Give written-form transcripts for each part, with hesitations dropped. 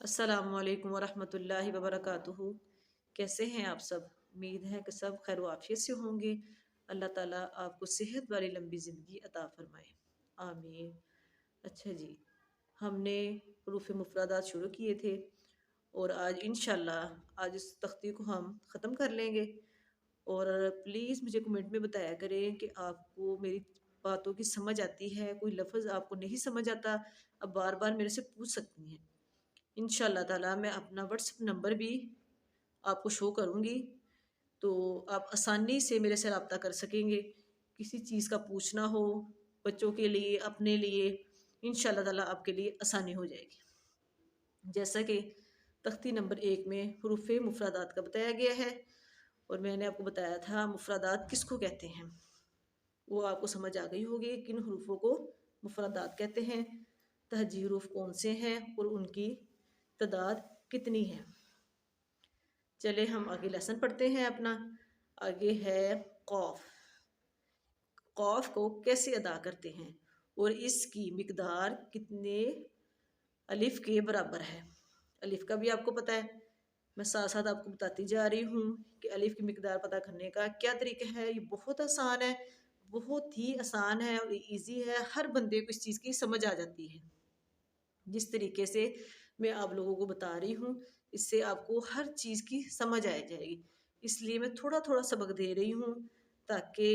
अस्सलामुअलैकुम वरहमतुल्लाहि वबरकातुहू। कैसे हैं आप सब? उम्मीद है कि सब खैर आफियत से होंगे। अल्लाह ताला आपको सेहत वाली लंबी ज़िंदगी अता फरमाए, आमीन। अच्छा जी, हमने हरूफ मुफरदात शुरू किए थे और आज इंशाल्लाह आज इस तख्ती को हम ख़त्म कर लेंगे। और प्लीज़ मुझे कमेंट में बताया करें कि आपको मेरी बातों की समझ आती है। कोई लफ्ज़ आपको नहीं समझ आता, आप बार बार मेरे से पूछ सकती हैं। इंशाल्लाह ताला मैं अपना व्हाट्सएप नंबर भी आपको शो करूँगी, तो आप आसानी से मेरे से रब्ता कर सकेंगे। किसी चीज़ का पूछना हो, बच्चों के लिए, अपने लिए, इंशाल्लाह ताला आपके लिए आसानी हो जाएगी। जैसा कि तख्ती नंबर 1 में हरूफ मुफरदात का बताया गया है और मैंने आपको बताया था मुफरदात किसको कहते हैं। वो आपको समझ आ गई होगी किन हरूफों को मुफरदात कहते हैं, तहजी हरूफ कौन से हैं और उनकी तादाद कितनी है। चले हम आगे लेसन पढ़ते हैं अपना। आगे है कौफ। कौफ को कैसे अदा करते हैं और इसकी मिकदार कितने अलिफ के बराबर है। अलिफ का भी आपको पता है, मैं साथ साथ आपको बताती जा रही हूँ कि अलिफ की मिकदार पता करने का क्या तरीका है। ये बहुत आसान है, बहुत ही आसान है और इजी है। हर बंदे को इस चीज़ की समझ आ जाती है। जिस तरीके से मैं आप लोगों को बता रही हूँ, इससे आपको हर चीज़ की समझ आ जाएगी। इसलिए मैं थोड़ा थोड़ा सबक दे रही हूँ ताकि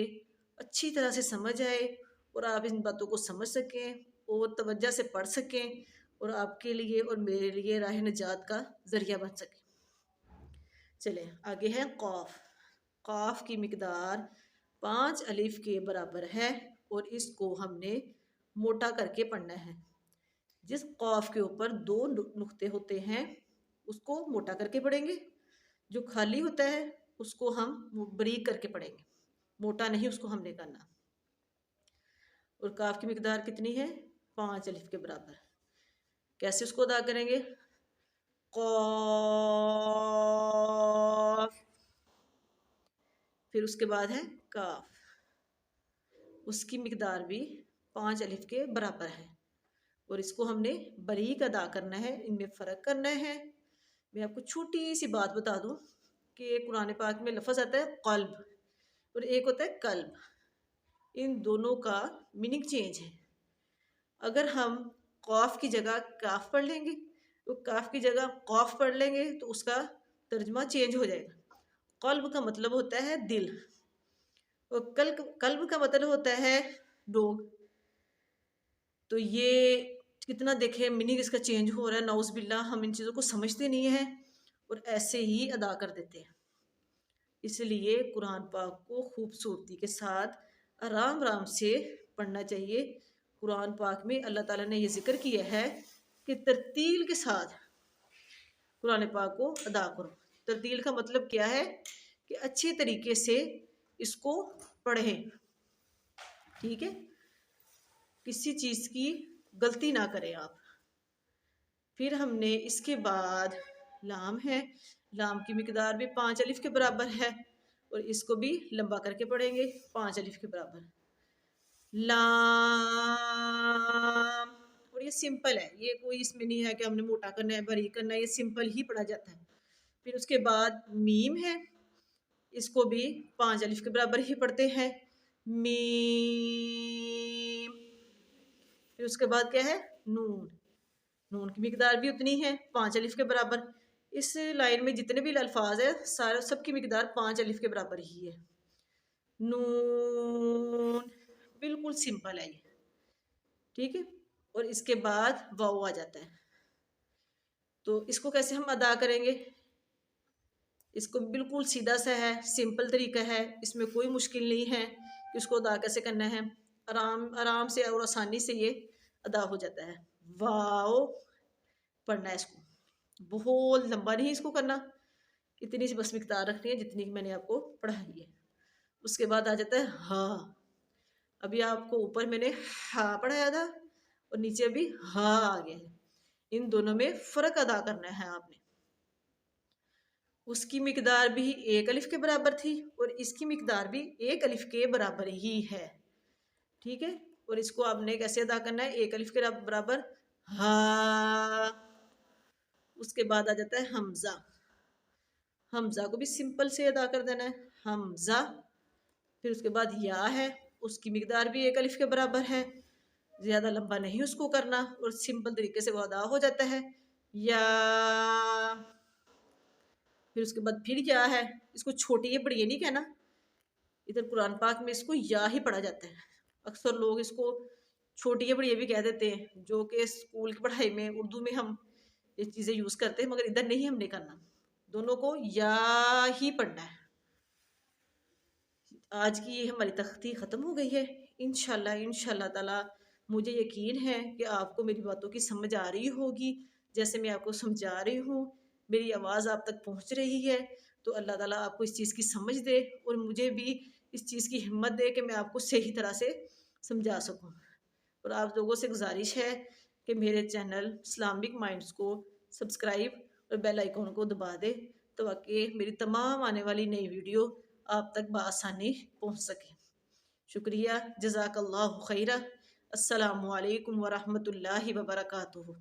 अच्छी तरह से समझ आए और आप इन बातों को समझ सकें और तवज्जो से पढ़ सकें और आपके लिए और मेरे लिए राह निजात का ज़रिया बन सके। चलें आगे है कौफ। कौफ की मिकदार 5 अलिफ के बराबर है और इसको हमने मोटा करके पढ़ना है। जिस कौफ के ऊपर 2 नुक्ते होते हैं उसको मोटा करके पढ़ेंगे, जो खाली होता है उसको हम बारीक करके पढ़ेंगे, मोटा नहीं उसको हमने करना। और काफ की मिकदार कितनी है? 5 अलिफ के बराबर। कैसे उसको अदा करेंगे? कौफ, फिर उसके बाद है काफ, उसकी मिकदार भी 5 अलिफ के बराबर है और इसको हमने बारीक अदा करना है, इनमें फ़र्क करना है। मैं आपको छोटी सी बात बता दूं कि कुरान पाक में लफ्ज़ आता है क़ल्ब और एक होता है कल्ब। इन दोनों का मीनिंग चेंज है। अगर हम कौफ की जगह काफ पढ़ लेंगे तो काफ की जगह कौफ पढ़ लेंगे तो उसका तर्जमा चेंज हो जाएगा। कल्ब का मतलब होता है दिल और कल्ब का मतलब होता है डोग। तो ये कितना देखे मीनिंग इसका चेंज हो रहा है। नाउज़ बिल्ला, हम इन चीज़ों को समझते नहीं हैं और ऐसे ही अदा कर देते हैं। इसलिए कुरान पाक को खूबसूरती के साथ आराम आराम से पढ़ना चाहिए। कुरान पाक में अल्लाह ताला ने ये जिक्र किया है कि तरतील के साथ कुरान पाक को अदा करो। तरतील का मतलब क्या है कि अच्छे तरीके से इसको पढ़ें, ठीक है, किसी चीज़ की गलती ना करें आप। फिर हमने इसके बाद लाम है, लाम की मिकदार भी 5 अलिफ के बराबर है और इसको भी लंबा करके पढ़ेंगे 5 अलिफ के बराबर। लाम, और ये सिंपल है, ये कोई इसमें नहीं है कि हमने मोटा करना है बारीक करना है, ये सिंपल ही पढ़ा जाता है। फिर उसके बाद मीम है, इसको भी 5 अलिफ के बराबर ही पढ़ते हैं, मीम। फिर उसके बाद क्या है? नून। नून की मिकदार भी उतनी है 5 अलिफ के बराबर। इस लाइन में जितने भी अल्फाज है सारे सबकी मिकदार 5 अलिफ के बराबर ही है। नून, बिल्कुल सिंपल है ये, ठीक है। और इसके बाद वाव आ जाता है, तो इसको कैसे हम अदा करेंगे? इसको बिल्कुल सीधा सा है, सिंपल तरीका है, इसमें कोई मुश्किल नहीं है कि इसको अदा कैसे करना है। आराम आराम से और आसानी से ये अदा हो जाता है। वाव पढ़ना है इसको, बहुत लंबा नहीं इसको करना, इतनी सी बस मिकदार रखनी है जितनी मैंने आपको पढ़ाई है। उसके बाद आ जाता है हाँ। अभी आपको ऊपर मैंने हाँ पढ़ाया था और नीचे अभी हाँ आ गया है। इन दोनों में फ़र्क अदा करना है आपने। उसकी मिकदार भी 1 अलिफ के बराबर थी और इसकी मिकदार भी 1 अलिफ के बराबर ही है, ठीक है। और इसको आपने कैसे अदा करना है? 1 अलिफ के बराबर हाँ, उसके बाद आ जाता है हमज़ा। हमज़ा को भी सिंपल से अदा कर देना है, हमज़ा। फिर उसके बाद या है, उसकी मिकदार भी एक अलिफ के बराबर है, ज़्यादा लंबा नहीं उसको करना और सिंपल तरीके से वो अदा हो जाता है, या। फिर उसके बाद फिर या है, इसको छोटी ये बड़ी ये नहीं कहना, इधर कुरान पाक में इसको या ही पढ़ा जाता है। अक्सर लोग इसको छोटी ये बड़ी ये भी कह देते हैं, जो कि स्कूल की पढ़ाई में उर्दू में हम ये चीज़ें यूज़ करते हैं, मगर इधर नहीं हमने करना, दोनों को या ही पढ़ना है। आज की ये हमारी तख्ती ख़त्म हो गई है। इंशाल्लाह ताला मुझे यकीन है कि आपको मेरी बातों की समझ आ रही होगी, जैसे मैं आपको समझा रही हूँ, मेरी आवाज़ आप तक पहुँच रही है। तो अल्लाह ताला आपको इस चीज़ की समझ दे और मुझे भी इस चीज़ की हिम्मत दे कि मैं आपको सही तरह से समझा सकूँ। और आप लोगों से गुजारिश है कि मेरे चैनल इस्लामिक माइंड्स को सब्सक्राइब और बेल आइकॉन को दबा दें, तो ताकि मेरी तमाम आने वाली नई वीडियो आप तक बआसानी पहुँच सके। शुक्रिया, जज़ाकल्लाहु खैरा। अस्सलामु अलैकुम व रहमतुल्लाहि व बरकातुहू।